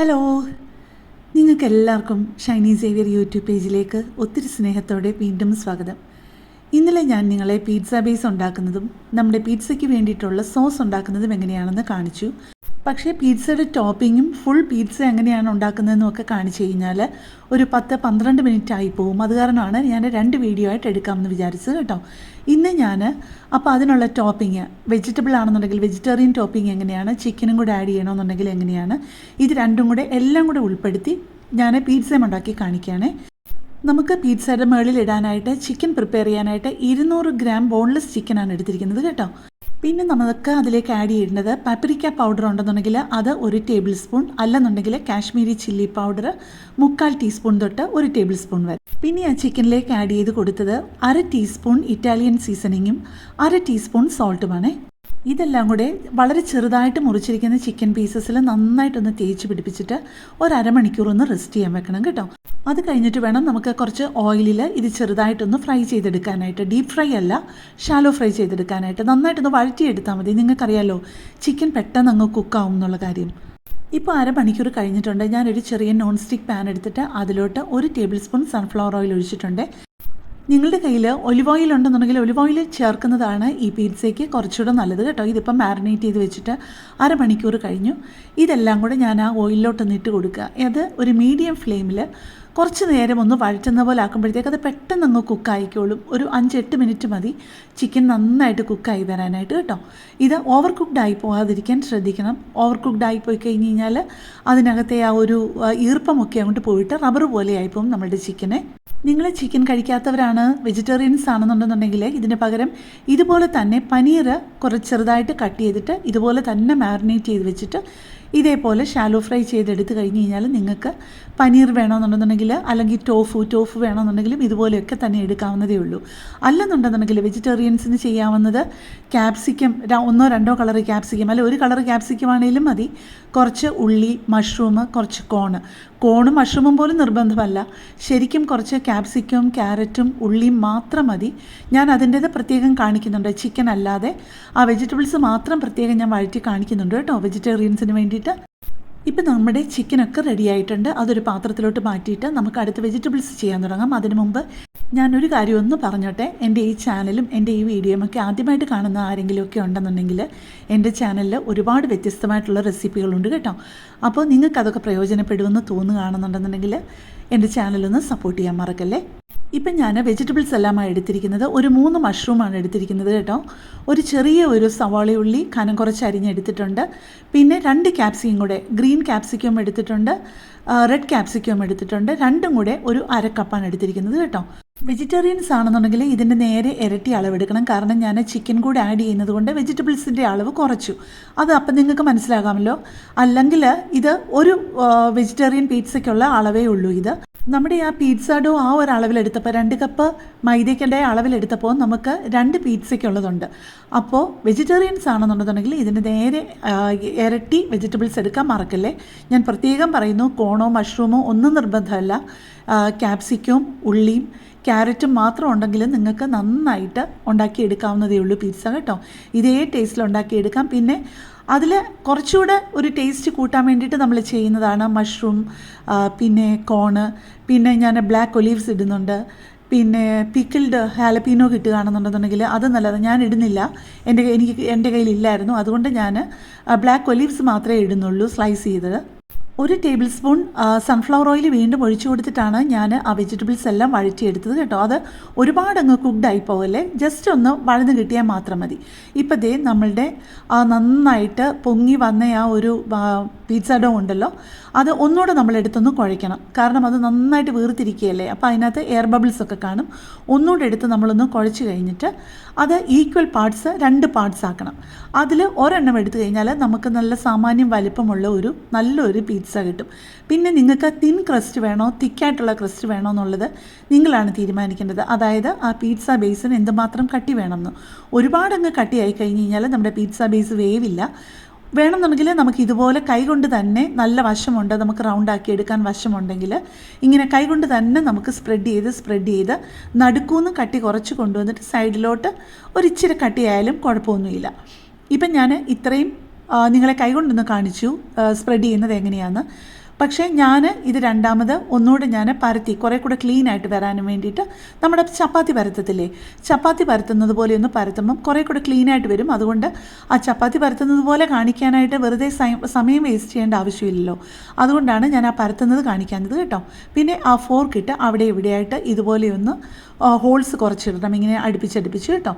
Hello, നിങ്ങൾക്കെല്ലാവർക്കും Shiny Xavier YouTube പേജിലേക്ക് ഒത്തിരി സ്നേഹത്തോടെ വീണ്ടും സ്വാഗതം. ഇന്നലെ ഞാൻ നിങ്ങളെ പിസ്സ ബേസ് ഉണ്ടാക്കുന്നതും നമ്മുടെ പിസ്സയ്ക്ക് വേണ്ടിയിട്ടുള്ള സോസ് ഉണ്ടാക്കുന്നതും എങ്ങനെയാണെന്ന് കാണിച്ചു. പക്ഷേ പിസ്സയുടെ ടോപ്പിങ്ങും ഫുൾ പിസ്സ എങ്ങനെയാണ് ഉണ്ടാക്കുന്നതെന്നും ഒക്കെ കാണിച്ചു കഴിഞ്ഞാൽ ഒരു 10-12 മിനിറ്റ് ആയി പോകും. അത് കാരണമാണ് ഞാൻ 2 വീഡിയോ ആയിട്ട് എടുക്കാമെന്ന് വിചാരിച്ചത് കേട്ടോ. ഇന്ന് ഞാൻ അപ്പോൾ അതിനുള്ള ടോപ്പിങ് വെജിറ്റബിൾ ആണെന്നുണ്ടെങ്കിൽ വെജിറ്റേറിയൻ ടോപ്പിംഗ് എങ്ങനെയാണ്, ചിക്കനും കൂടെ ആഡ് ചെയ്യണമെന്നുണ്ടെങ്കിൽ എങ്ങനെയാണ്, ഇത് രണ്ടും കൂടെ എല്ലാം കൂടെ ഉൾപ്പെടുത്തി ഞാൻ പിസ്സയും ഉണ്ടാക്കി കാണിക്കുകയാണ്. നമുക്ക് പിസ്സയുടെ മുകളിൽ ഇടാനായിട്ട് ചിക്കൻ പ്രിപ്പയർ ചെയ്യാനായിട്ട് 200 ഗ്രാം ബോൺലെസ് ചിക്കനാണ് എടുത്തിരിക്കുന്നത് കേട്ടോ. പിന്നെ നമുക്ക് അതിലേക്ക് ആഡ് ചെയ്യേണ്ടത് പപ്പരിക്ക പൗഡർ ഉണ്ടെന്നുണ്ടെങ്കിൽ അത് 1 ടേബിൾ സ്പൂൺ, അല്ലെന്നുണ്ടെങ്കിൽ കാശ്മീരി ചില്ലി പൗഡർ 3/4 ടീസ്പൂൺ തൊട്ട് 1 ടേബിൾ സ്പൂൺ വരെ. പിന്നെ ആ ചിക്കനിലേക്ക് ആഡ് ചെയ്ത് കൊടുത്തത് 1/2 ടീസ്പൂൺ ഇറ്റാലിയൻ സീസണിങ്ങും 1/2 ടീസ്പൂൺ സോൾട്ടുമാണ്. ഇതെല്ലാം കൂടെ വളരെ ചെറുതായിട്ട് മുറിച്ചിരിക്കുന്ന ചിക്കൻ പീസസിൽ നന്നായിട്ടൊന്ന് തേച്ച് പിടിപ്പിച്ചിട്ട് ഒരു അരമണിക്കൂർ ഒന്ന് റെസ്റ്റ് ചെയ്യാൻ വെക്കണം കേട്ടോ. അത് കഴിഞ്ഞിട്ട് വേണം നമുക്ക് കുറച്ച് ഓയിലിൽ ഇത് ചെറുതായിട്ടൊന്ന് ഫ്രൈ ചെയ്തെടുക്കാനായിട്ട്. ഡീപ്പ് ഫ്രൈ അല്ല, ഷാലോ ഫ്രൈ ചെയ്തെടുക്കാനായിട്ട്. നന്നായിട്ടൊന്ന് വഴറ്റിയെടുത്താൽ മതി. നിങ്ങൾക്കറിയാലോ ചിക്കൻ പെട്ടെന്ന് അങ്ങ് കുക്കാവും എന്നുള്ള കാര്യം. ഇപ്പോൾ അരമണിക്കൂർ കഴിഞ്ഞിട്ടുണ്ട്. ഞാനൊരു ചെറിയ നോൺ സ്റ്റിക്ക് പാൻ എടുത്തിട്ട് അതിലോട്ട് 1 ടേബിൾ സ്പൂൺ സൺഫ്ലവർ ഓയിൽ ഒഴിച്ചിട്ടുണ്ട്. നിങ്ങളുടെ കയ്യിൽ ഒലിവ് ഓയിൽ ഉണ്ടെന്നുണ്ടെങ്കിൽ ഒലിവ് ഓയിൽ ചേർക്കുന്നതാണ് ഈ പിസ്സയ്ക്ക് കുറച്ചുകൂടെ നല്ലത് കേട്ടോ. ഇതിപ്പം മാരിനേറ്റ് ചെയ്ത് വെച്ചിട്ട് അരമണിക്കൂർ കഴിഞ്ഞു. ഇതെല്ലാം കൂടെ ഞാൻ ആ ഓയിലിലോട്ടൊന്ന് ഇട്ട് കൊടുക്കുക. അത് ഒരു മീഡിയം ഫ്ലെയിമിൽ കുറച്ച് നേരം ഒന്ന് വഴറ്റുന്ന പോലെ ആക്കുമ്പോഴത്തേക്ക് അത് പെട്ടെന്ന് അങ്ങ് കുക്കായിക്കോളും. ഒരു 5-8 മിനിറ്റ് മതി ചിക്കൻ നന്നായിട്ട് കുക്കായി വരാനായിട്ട് കേട്ടോ. ഇത് ഓവർ കുക്ക്ഡായി പോകാതിരിക്കാൻ ശ്രദ്ധിക്കണം. ഓവർ കുക്ക്ഡായി പോയി കഴിഞ്ഞ് കഴിഞ്ഞാൽ അതിനകത്തെ ആ ഒരു ഈർപ്പമൊക്കെ അങ്ങോട്ട് പോയിട്ട് റബ്ബർ പോലെ ആയിപ്പോവും നമ്മളുടെ ചിക്കനെ. നിങ്ങൾ ചിക്കൻ കഴിക്കാത്തവരാണ്, വെജിറ്റേറിയൻസ് ആണെന്നുണ്ടെന്നുണ്ടെങ്കിൽ ഇതിന് പകരം ഇതുപോലെ തന്നെ പനീർ കുറച്ച് ചെറുതായിട്ട് കട്ട് ചെയ്തിട്ട് ഇതുപോലെ തന്നെ മാരിനേറ്റ് ചെയ്ത് വെച്ചിട്ട് ഇതേപോലെ ഷാലോ ഫ്രൈ ചെയ്തെടുത്ത് കഴിഞ്ഞ് കഴിഞ്ഞാൽ നിങ്ങൾക്ക് പനീർ വേണമെന്നുണ്ടെന്നുണ്ടെങ്കിൽ അല്ലെങ്കിൽ ടോഫു വേണമെന്നുണ്ടെങ്കിലും ഇതുപോലെയൊക്കെ തന്നെ എടുക്കാവുന്നതേ ഉള്ളൂ. അല്ലെന്നുണ്ടെന്നുണ്ടെങ്കിൽ വെജിറ്റേറിയൻസിന് ചെയ്യാവുന്നത് ക്യാപ്സിക്കം 1-2 കളർ ക്യാപ്സിക്കം, അല്ല 1 കളർ ക്യാപ്സിക്കം ആണെങ്കിലും മതി. കുറച്ച് ഉള്ളി, മഷ്റൂം, കുറച്ച് കോണും മഷ്റൂമും പോലും നിർബന്ധമല്ല. ശരിക്കും കുറച്ച് ക്യാപ്സിക്കവും ക്യാരറ്റും ഉള്ളിയും മാത്രം മതി. ഞാൻ അതിൻ്റേത് പ്രത്യേകം കാണിക്കുന്നുണ്ട്. ചിക്കൻ അല്ലാതെ ആ വെജിറ്റബിൾസ് മാത്രം പ്രത്യേകം ഞാൻ വഴറ്റി കാണിക്കുന്നുണ്ട് കേട്ടോ, വെജിറ്റേറിയൻസിന് വേണ്ടിയിട്ട്. ഇപ്പം നമ്മുടെ ചിക്കനൊക്കെ റെഡി ആയിട്ടുണ്ട്. അതൊരു പാത്രത്തിലോട്ട് മാറ്റിയിട്ട് നമുക്ക് അടുത്ത വെജിറ്റബിൾസ് ചെയ്യാൻ തുടങ്ങാം. അതിനു മുമ്പ് ഞാനൊരു കാര്യം ഒന്ന് പറഞ്ഞോട്ടെ. എൻ്റെ ഈ ചാനലും എൻ്റെ ഈ വീഡിയോയും ഒക്കെ ആദ്യമായിട്ട് കാണുന്ന ആരെങ്കിലുമൊക്കെ ഉണ്ടെന്നുണ്ടെങ്കിൽ എൻ്റെ ചാനലിൽ ഒരുപാട് വ്യത്യസ്തമായിട്ടുള്ള റെസിപ്പികളുണ്ട് കേട്ടോ. അപ്പോൾ നിങ്ങൾക്കതൊക്കെ പ്രയോജനപ്പെടുമെന്ന് തോന്നുകയാണെന്നുണ്ടെന്നുണ്ടെങ്കിൽ എൻ്റെ ചാനലൊന്ന് സപ്പോർട്ട് ചെയ്യാൻ മറക്കല്ലേ. ഇപ്പം ഞാൻ വെജിറ്റബിൾസ് എല്ലാമാണ് എടുത്തിരിക്കുന്നത്. ഒരു 3 മഷ്റൂമാണ് എടുത്തിരിക്കുന്നത് കേട്ടോ. ഒരു ചെറിയ സവാളയുള്ളി കനം കുറച്ച് അരിഞ്ഞെടുത്തിട്ടുണ്ട്. പിന്നെ 2 ക്യാപ്സിക്കം കൂടെ, ഗ്രീൻ ക്യാപ്സിക്കം എടുത്തിട്ടുണ്ട്, റെഡ് ക്യാപ്സിക്കം എടുത്തിട്ടുണ്ട്. രണ്ടും കൂടെ ഒരു 1/2 കപ്പാണ് എടുത്തിരിക്കുന്നത് കേട്ടോ. വെജിറ്റേറിയൻസ് ആണെന്നുണ്ടെങ്കിൽ ഇതിൻ്റെ നേരെ ഇരട്ടി അളവെടുക്കണം. കാരണം ഞാൻ ചിക്കൻ കൂടെ ആഡ് ചെയ്യുന്നത് കൊണ്ട് വെജിറ്റബിൾസിൻ്റെ അളവ് കുറച്ചു. അത് അപ്പം നിങ്ങൾക്ക് മനസ്സിലാകാമല്ലോ. അല്ലെങ്കിൽ ഇത് ഒരു വെജിറ്റേറിയൻ പിസ്സയ്ക്കുള്ള അളവേ ഉള്ളൂ. ഇത് നമ്മുടെ ആ പിസ്സ ഡോ ആ ഒരു അളവിലെടുത്തപ്പോൾ 2 കപ്പ് മൈദയ്ക്കൻ്റെ അളവിലെടുത്തപ്പോൾ നമുക്ക് 2 പിസ്സയ്ക്കുള്ളതുണ്ട്. അപ്പോൾ വെജിറ്റേറിയൻസ് ആണെന്നുണ്ടെന്നുണ്ടെങ്കിൽ ഇതിൻ്റെ നേരെ ഇരട്ടി വെജിറ്റബിൾസ് എടുക്കാൻ മറക്കല്ലേ. ഞാൻ പ്രത്യേകം പറയുന്നു, കോണോ മഷ്റൂമോ ഒന്നും നിർബന്ധമല്ല. ക്യാപ്സിക്കവും ഉള്ളിയും ക്യാരറ്റും മാത്രം ഉണ്ടെങ്കിൽ നിങ്ങൾക്ക് നന്നായിട്ട് ഉണ്ടാക്കിയെടുക്കാവുന്നതേ ഉള്ളൂ പിസ്സ കേട്ടോ. ഇതേ ടേസ്റ്റിൽ ഉണ്ടാക്കിയെടുക്കാം. പിന്നെ അതിൽ കുറച്ചുകൂടെ ഒരു ടേസ്റ്റ് കൂട്ടാൻ വേണ്ടിയിട്ട് നമ്മൾ ചെയ്യുന്നതാണ് മഷ്റൂം, പിന്നെ കോണ്, പിന്നെ ഞാൻ ബ്ലാക്ക് ഒലീവ്സ് ഇടുന്നുണ്ട്. പിന്നെ പിക്കിൾഡ് ഹാലപ്പീനോ കിട്ടുകയാണെന്നുണ്ടെന്നുണ്ടെങ്കിൽ അത് നല്ലത്. ഞാൻ ഇടുന്നില്ല, എൻ്റെ കയ്യിലില്ലായിരുന്നു. അതുകൊണ്ട് ഞാൻ ബ്ലാക്ക് ഒലീവ്സ് മാത്രമേ ഇടുന്നുള്ളൂ സ്ലൈസ് ചെയ്തത്. 1 ടേബിൾ സ്പൂൺ സൺഫ്ലവർ ഓയിൽ വീണ്ടും ഒഴിച്ചു കൊടുത്തിട്ടാണ് ഞാൻ ആ വെജിറ്റബിൾസ് എല്ലാം വഴറ്റിയെടുത്തത് കേട്ടോ. അത് ഒരുപാട് അങ്ങ് കുക്ക്ഡായി പോകല്ലേ, ജസ്റ്റ് ഒന്ന് വഴന്ന് കിട്ടിയാൽ മാത്രം മതി. ഇപ്പോൾ ദേ നമ്മളുടെ നന്നായിട്ട് പൊങ്ങി വന്ന ആ ഒരു പിസ്സ ഡോ ഉണ്ടല്ലോ, അത് ഒന്നുകൂടെ നമ്മളെടുത്തൊന്ന് കുഴയ്ക്കണം. കാരണം അത് നന്നായിട്ട് വീർത്തിരിക്കുകയല്ലേ, അപ്പോൾ അതിനകത്ത് എയർ ബബിൾസ് ഒക്കെ കാണും. ഒന്നുകൂടെ എടുത്ത് നമ്മളൊന്ന് കുഴച്ച് കഴിഞ്ഞിട്ട് അത് ഈക്വൽ പാർട്സ് 2 പാർട്സ് ആക്കണം. അതിൽ ഒരെണ്ണം എടുത്തു കഴിഞ്ഞാൽ നമുക്ക് നല്ല സാമാന്യം വലിപ്പമുള്ള നല്ലൊരു പിസ്സ കിട്ടും. പിന്നെ നിങ്ങൾക്ക് തിൻ ക്രസ്റ്റ് വേണോ തിക്കായിട്ടുള്ള ക്രസ്റ്റ് വേണോ എന്നുള്ളത് നിങ്ങളാണ് തീരുമാനിക്കേണ്ടത്. അതായത് ആ പിസ്സ ബേസിന് എന്തുമാത്രം കട്ടി വേണമെന്ന്. ഒരുപാട് അങ്ങ് കട്ടിയായി കഴിഞ്ഞ് കഴിഞ്ഞാൽ നമ്മുടെ പിസ്സ ബേസ് വേവില്ല. വേണമെന്നുണ്ടെങ്കിൽ നമുക്ക് ഇതുപോലെ കൈകൊണ്ട് തന്നെ, നല്ല വശമുണ്ട് നമുക്ക് റൗണ്ടാക്കി എടുക്കാൻ വശമുണ്ടെങ്കിൽ ഇങ്ങനെ കൈകൊണ്ട് തന്നെ നമുക്ക് സ്പ്രെഡ് ചെയ്ത് നടുക്കൂന്ന് കട്ടി കുറച്ച് കൊണ്ടുവന്നിട്ട് സൈഡിലോട്ട് ഒരിച്ചിരി കട്ടിയായാലും കുഴപ്പമൊന്നുമില്ല. ഇപ്പം ഞാൻ ഇത്രയും നിങ്ങളെ കൈകൊണ്ടൊന്ന് കാണിച്ചു സ്പ്രെഡ് ചെയ്യുന്നത് എങ്ങനെയാണെന്ന്. പക്ഷേ ഞാൻ ഇത് രണ്ടാമത് ഒന്നുകൂടെ ഞാൻ പരത്തി കുറേ കൂടെ ക്ലീൻ ആയിട്ട് വരാനും വേണ്ടിയിട്ട് നമ്മുടെ ചപ്പാത്തി പരത്തത്തില്ലേ, ചപ്പാത്തി പരത്തുന്നത് പോലെ ഒന്ന് പരത്തുമ്പം കുറേ കൂടെ ക്ലീൻ ആയിട്ട് വരും. അതുകൊണ്ട് ആ ചപ്പാത്തി പരത്തുന്നത് പോലെ കാണിക്കാനായിട്ട് വെറുതെ സമയം വേസ്റ്റ് ചെയ്യേണ്ട ആവശ്യമില്ലല്ലോ, അതുകൊണ്ടാണ് ഞാൻ ആ പരത്തുന്നത് കാണിക്കാഞ്ഞത് കേട്ടോ. പിന്നെ ആ ഫോർക്കിട്ട് അവിടെ ഇവിടെയായിട്ട് ഇതുപോലെ ഒന്ന് ഹോൾസ് കുറച്ചിടണം, ഇങ്ങനെ അടുപ്പിച്ചടുപ്പിച്ച് കേട്ടോ.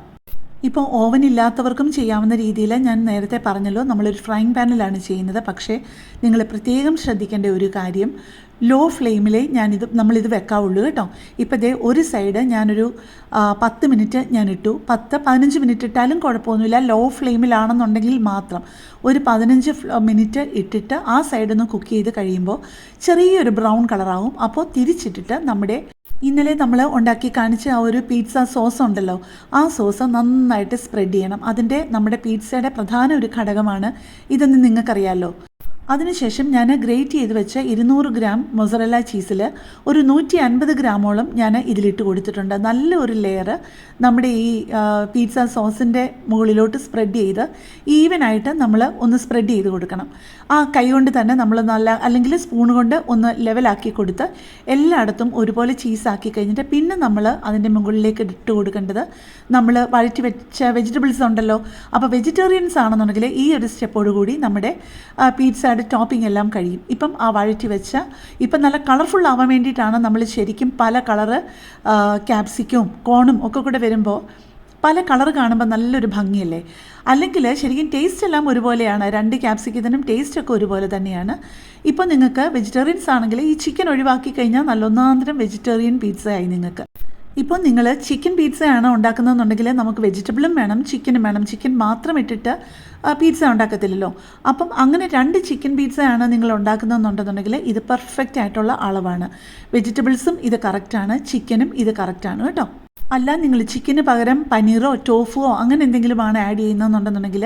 ഇപ്പോൾ ഓവൻ ഇല്ലാത്തവർക്കും ചെയ്യാവുന്ന രീതിയിൽ ഞാൻ നേരത്തെ പറഞ്ഞല്ലോ, നമ്മളൊരു ഫ്രൈങ് പാനിലാണ് ചെയ്യുന്നത്. പക്ഷേ നിങ്ങൾ പ്രത്യേകം ശ്രദ്ധിക്കേണ്ട ഒരു കാര്യം, ലോ ഫ്ലെയിമിലേ നമ്മളിത് വെക്കാവുള്ളൂ കേട്ടോ. ഇപ്പോൾ ദേ ഒരു സൈഡ് ഞാനൊരു 10 മിനിറ്റ് ഞാൻ ഇട്ടു. 10-15 മിനിറ്റ് ഇട്ടാലും കുഴപ്പമൊന്നുമില്ല. ലോ ഫ്ലെയിമിലാണെന്നുണ്ടെങ്കിൽ മാത്രം ഒരു 15 മിനിറ്റ് ഇട്ടിട്ട് ആ സൈഡൊന്ന് കുക്ക് ചെയ്ത് കഴിയുമ്പോൾ ചെറിയൊരു ബ്രൗൺ കളറാവും. അപ്പോൾ തിരിച്ചിട്ടിട്ട് നമ്മുടെ ഇന്നലെ നമ്മൾ ഉണ്ടാക്കി കാണിച്ച ആ ഒരു പിസ്സ സോസ് ഉണ്ടല്ലോ, ആ സോസ് നന്നായിട്ട് സ്പ്രെഡ് ചെയ്യണം. നമ്മുടെ പിസ്സയുടെ പ്രധാന ഒരു ഘടകമാണ് ഇതെന്ന് നിങ്ങൾക്കറിയാമല്ലോ. അതിനുശേഷം ഞാൻ ഗ്രേറ്റ് ചെയ്ത് വെച്ച 200 ഗ്രാം മൊസറല്ല ചീസിൽ ഒരു 150 ഗ്രാമോളം ഞാൻ ഇതിലിട്ട് കൊടുത്തിട്ടുണ്ട്. നല്ലൊരു ലെയർ നമ്മുടെ ഈ പിസ്സ സോസിൻ്റെ മുകളിലോട്ട് സ്പ്രെഡ് ചെയ്ത് ഈവനായിട്ട് നമ്മൾ ഒന്ന് സ്പ്രെഡ് ചെയ്ത് കൊടുക്കണം. ആ കൈ കൊണ്ട് തന്നെ നമ്മൾ അല്ലെങ്കിൽ സ്പൂൺ കൊണ്ട് ഒന്ന് ലെവലാക്കി കൊടുത്ത് എല്ലായിടത്തും ഒരുപോലെ ചീസാക്കി കഴിഞ്ഞിട്ട് പിന്നെ നമ്മൾ അതിൻ്റെ മുകളിലേക്ക് ഇട്ട് കൊടുക്കേണ്ടത് നമ്മൾ വഴറ്റി വെച്ച വെജിറ്റബിൾസ് ഉണ്ടല്ലോ. അപ്പോൾ വെജിറ്റേറിയൻസ് ആണെന്നുണ്ടെങ്കിൽ ഈ ഒരു സ്റ്റെപ്പോടുകൂടി നമ്മുടെ പിസ്സ ടോപ്പിംഗ് എല്ലാം കഴിയും. ഇപ്പം ആ വഴറ്റി വെച്ച ഇപ്പം നല്ല കളർഫുൾ ആവാൻ വേണ്ടിയിട്ടാണ് നമ്മൾ ശരിക്കും പല കളറ് ക്യാപ്സിക്കും കോണും ഒക്കെ കൂടെ വരുമ്പോൾ പല കളർ കാണുമ്പോൾ നല്ലൊരു ഭംഗിയല്ലേ. അല്ലെങ്കിൽ ശരിക്കും ടേസ്റ്റ് എല്ലാം ഒരുപോലെയാണ്, 2 ക്യാപ്സിക്കത്തിനും ടേസ്റ്റൊക്കെ ഒരുപോലെ തന്നെയാണ്. ഇപ്പോൾ നിങ്ങൾക്ക് വെജിറ്റേറിയൻസ് ആണെങ്കിൽ ഈ ചിക്കൻ ഒഴിവാക്കി കഴിഞ്ഞാൽ നല്ലൊന്നാന്തരം വെജിറ്റേറിയൻ പിസ്സയായി നിങ്ങൾക്ക്. ഇപ്പോൾ നിങ്ങൾ ചിക്കൻ പിസ്സയാണ് ഉണ്ടാക്കുന്നതെന്നുണ്ടെങ്കിൽ നമുക്ക് വെജിറ്റബിളും വേണം ചിക്കനും വേണം. ചിക്കൻ മാത്രം ഇട്ടിട്ട് പിസ്സ ഉണ്ടാക്കത്തില്ലല്ലോ. അപ്പം അങ്ങനെ 2 ചിക്കൻ പിസ്സയാണ് നിങ്ങൾ ഉണ്ടാക്കുന്നതെന്നുണ്ടെന്നുണ്ടെങ്കിൽ ഇത് പെർഫെക്റ്റ് ആയിട്ടുള്ള അളവാണ്. വെജിറ്റബിൾസും ഇത് കറക്റ്റാണ്, ചിക്കനും ഇത് കറക്റ്റാണ് കേട്ടോ. അല്ല നിങ്ങൾ ചിക്കന് പകരം പനീറോ ടോഫുവോ അങ്ങനെ എന്തെങ്കിലുമാണ് ആഡ് ചെയ്യുന്നതെന്നുണ്ടെന്നുണ്ടെങ്കിൽ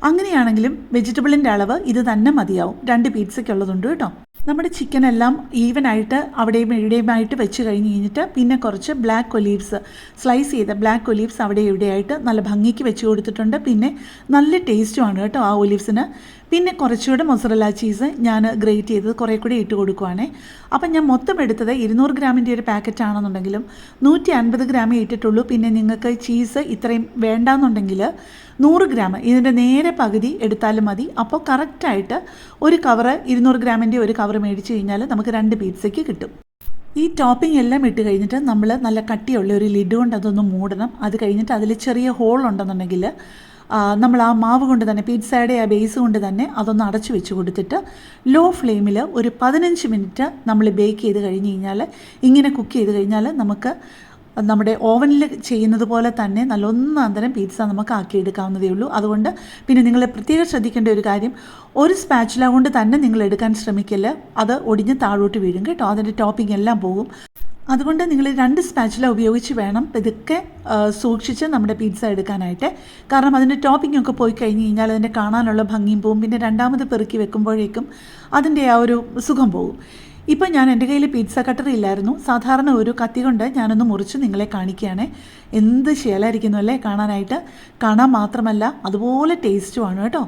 അങ്ങനെയാണെങ്കിലും വെജിറ്റബിളിൻ്റെ അളവ് ഇത് തന്നെ മതിയാവും. 2 പിസ്സയ്ക്കുള്ളതുണ്ട് കേട്ടോ. നമ്മുടെ ചിക്കനെല്ലാം ഈവനായിട്ട് അവിടെയും ഇവിടെയുമായിട്ട് വെച്ച് കഴിഞ്ഞിട്ട് പിന്നെ കുറച്ച് ബ്ലാക്ക് ഒലീവ്സ്, സ്ലൈസ് ചെയ്ത ബ്ലാക്ക് ഒലീവ്സ് അവിടെ ഇവിടെയായിട്ട് നല്ല ഭംഗിക്ക് വെച്ച് കൊടുത്തിട്ടുണ്ട്. പിന്നെ നല്ല ടേസ്റ്റുമാണ് കേട്ടോ ആ ഒലീവ്സിന്. പിന്നെ കുറച്ചുകൂടെ മൊസറല്ല ചീസ് ഞാൻ ഗ്രേറ്റ് ചെയ്തത് കുറേ കൂടി ഇട്ട് കൊടുക്കുവാണേ. അപ്പം ഞാൻ മൊത്തം എടുത്തത് 200 ഗ്രാമിൻ്റെ ഒരു പാക്കറ്റ് ആണെന്നുണ്ടെങ്കിലും 150 ഗ്രാമേ ഇട്ടിട്ടുള്ളൂ. പിന്നെ നിങ്ങൾക്ക് ചീസ് ഇത്രയും വേണ്ടാന്നുണ്ടെങ്കിൽ 100 ഗ്രാം ഇതിൻ്റെ നേരെ പകുതി എടുത്താലും മതി. അപ്പോൾ കറക്റ്റായിട്ട് ഒരു കവറ് 200 ഗ്രാമിൻ്റെ ഒരു കവർ മേടിച്ച് കഴിഞ്ഞാൽ നമുക്ക് 2 പിസ്സയ്ക്ക് കിട്ടും. ഈ ടോപ്പിംഗ് എല്ലാം ഇട്ട് കഴിഞ്ഞിട്ട് നമ്മൾ നല്ല കട്ടിയുള്ള ഒരു ലിഡ് കൊണ്ട് അതൊന്ന് മൂടണം. അത് കഴിഞ്ഞിട്ട് അതിൽ ചെറിയ ഹോൾ ഉണ്ടെന്നുണ്ടെങ്കിൽ നമ്മൾ ആ മാവ് കൊണ്ട് തന്നെ പിസ്സയുടെ ആ ബേസ് കൊണ്ട് തന്നെ അതൊന്ന് അടച്ചു വെച്ച് കൊടുത്തിട്ട് ലോ ഫ്ലെയിമിൽ ഒരു 15 മിനിറ്റ് നമ്മൾ ബേക്ക് ചെയ്ത് കഴിഞ്ഞ് കഴിഞ്ഞാൽ, ഇങ്ങനെ കുക്ക് ചെയ്ത് കഴിഞ്ഞാൽ നമുക്ക് നമ്മുടെ ഓവനിൽ ചെയ്യുന്നത് പോലെ തന്നെ നല്ല ഒന്നാന്തരം പിസ്സ നമുക്ക് ആക്കിയെടുക്കാവുന്നതേ ഉള്ളൂ. അതുകൊണ്ട് പിന്നെ നിങ്ങൾ പ്രത്യേകം ശ്രദ്ധിക്കേണ്ട ഒരു കാര്യം, ഒരു സ്പാച്ചുല കൊണ്ട് തന്നെ നിങ്ങൾ എടുക്കാൻ ശ്രമിക്കില്ല, അത് ഒടിഞ്ഞ് താഴോട്ട് വീഴും കേട്ടോ, അതിൻ്റെ ടോപ്പിംഗ് എല്ലാം പോകും. അതുകൊണ്ട് നിങ്ങൾ 2 സ്പാച്ചുല ഉപയോഗിച്ച് വേണം ഇതൊക്കെ സൂക്ഷിച്ച് നമ്മുടെ പിസ്സ എടുക്കാനായിട്ട്. കാരണം അതിൻ്റെ ടോപ്പിംഗ് ഒക്കെ പോയി കഴിഞ്ഞ് കഴിഞ്ഞാൽ അതിൻ്റെ കാണാനുള്ള ഭംഗിയും പോകും. പിന്നെ രണ്ടാമത് പെറുക്കി വെക്കുമ്പോഴേക്കും അതിൻ്റെ ആ ഒരു സുഖം പോകും. ഇപ്പോൾ ഞാൻ എൻ്റെ കയ്യിൽ പിസ്സ കട്ടർ ഇല്ലായിരുന്നു. സാധാരണ ഒരു കത്തി കൊണ്ട് ഞാനൊന്ന് മുറിച്ച് നിങ്ങളെ കാണിക്കുകയാണ്. എന്ത് ശേലായിരിക്കുന്നു അല്ലേ കാണാനായിട്ട്. കാണാൻ മാത്രമല്ല അതുപോലെ ടേസ്റ്റുമാണ് കേട്ടോ.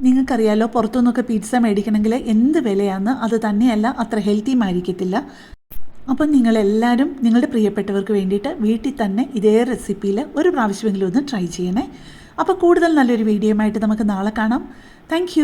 നിങ്ങൾക്കറിയാലോ പുറത്തുനിന്നൊക്കെ പിസ്സ മേടിക്കണമെങ്കിൽ എന്ത് വിലയാണെന്ന്. അത് തന്നെയല്ല അത്ര ഹെൽത്തിയും ആയിരിക്കത്തില്ല. അപ്പം നിങ്ങളെല്ലാവരും നിങ്ങളുടെ പ്രിയപ്പെട്ടവർക്ക് വേണ്ടിയിട്ട് വീട്ടിൽ തന്നെ ഇതേ റെസിപ്പിയിൽ ഒരു പ്രാവശ്യമെങ്കിലും ഒന്ന് ട്രൈ ചെയ്യണേ. അപ്പോൾ കൂടുതൽ നല്ലൊരു വീഡിയോയുമായിട്ട് നമുക്ക് നാളെ കാണാം. താങ്ക്